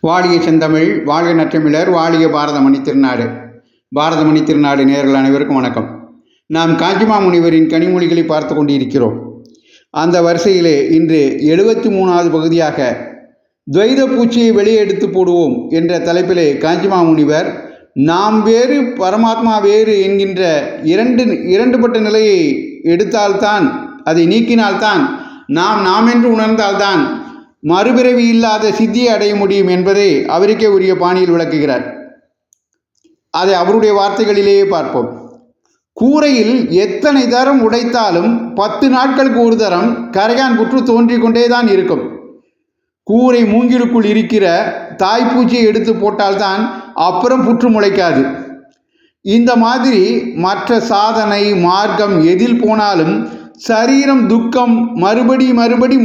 வாழிய செந்தமிழ், வாழ்க நற்றமிழர், வாழிய பாரதமணி திருநாடு. பாரதமணி திருநாடு நேயர்கள் அனைவருக்கும் வணக்கம். நாம் காஞ்சிமா முனிவரின் கனிமொழிகளை பார்த்து கொண்டிருக்கிறோம். அந்த வரிசையிலே இன்று 73வது பகுதியாக துவைத பூச்சியை வெளியே எடுத்து போடுவோம் என்ற தலைப்பிலே காஞ்சிமா முனிவர் நாம் வேறு பரமாத்மா வேறு என்கின்ற இரண்டுபட்ட நிலையை எடுத்தால்தான், அதை நீக்கினால்தான், நாம் என்று உணர்ந்தால்தான் மறுபிறவி இல்லாத சித்தியை அடைய முடியும் என்பதை அவருக்கே உரிய பாணியில் விளக்குகிறார். அதை அவருடைய வார்த்தைகளிலேயே பார்ப்போம். கூரையில் எத்தனை தரம் உடைத்தாலும் 10 நாட்களுக்கு ஒரு தரம் கரையான் புற்று தோன்றிக் கொண்டேதான் இருக்கும். கூரை மூங்கிலுக்குள் இருக்கிற தாய்ப்பூச்சியை எடுத்து போட்டால்தான் அப்புறம் புற்று முளைக்காது. இந்த மாதிரி மற்ற சாதனை மார்க்கம் எதில் போனாலும் சரீரம் துக்கம் மறுபடி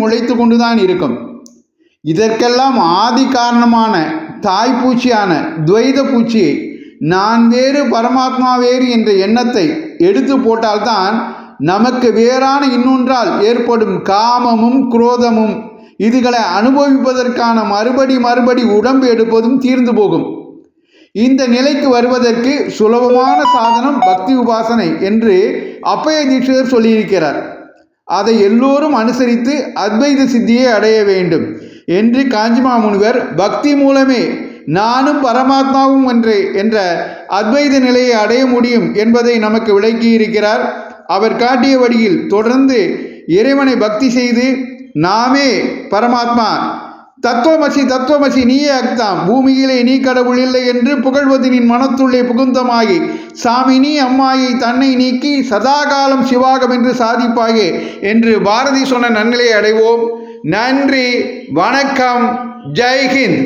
முளைத்து கொண்டுதான் இருக்கும். இதற்கெல்லாம் ஆதி காரணமான தாய்ப்பூச்சியான துவைத பூச்சியை நான் வேறு பரமாத்மா வேறு என்ற எண்ணத்தை எடுத்து போட்டால்தான் நமக்கு வேறான இன்னொன்றால் ஏற்படும் காமமும் குரோதமும் இதுகளை அனுபவிப்பதற்கான மறுபடி உடம்பு எடுப்பதும் தீர்ந்து போகும். இந்த நிலைக்கு வருவதற்கு சுலபமான சாதனம் பக்தி உபாசனை என்று அப்பய தீட்சிதர் சொல்லியிருக்கிறார். அதை எல்லோரும் அனுசரித்து அத்வைத சித்தியை அடைய வேண்டும் என்று காஞ்சிமா முனிவர் பக்தி மூலமே நானும் பரமாத்மாவும் என்ற அத்வைத நிலையை அடைய முடியும் என்பதை நமக்கு விளக்கியிருக்கிறார். அவர் காட்டிய வழியில் தொடர்ந்து இறைவனை பக்தி செய்து நாமே பரமாத்மா, தத்துவமசி நீயே அக்தாம், பூமியிலே நீ கடவுள் இல்லை என்று புகழ்வதினின் மனத்துள்ளே புகுந்தமாகி சாமி நீ அம்மாயை தன்னை நீக்கி சதாகாலம் சிவாகம் என்று சாதிப்பாயே என்று பாரதி சொன்ன நன்னிலையை அடைவோம். நன்றி, வணக்கம், ஜெய்ஹிந்த்.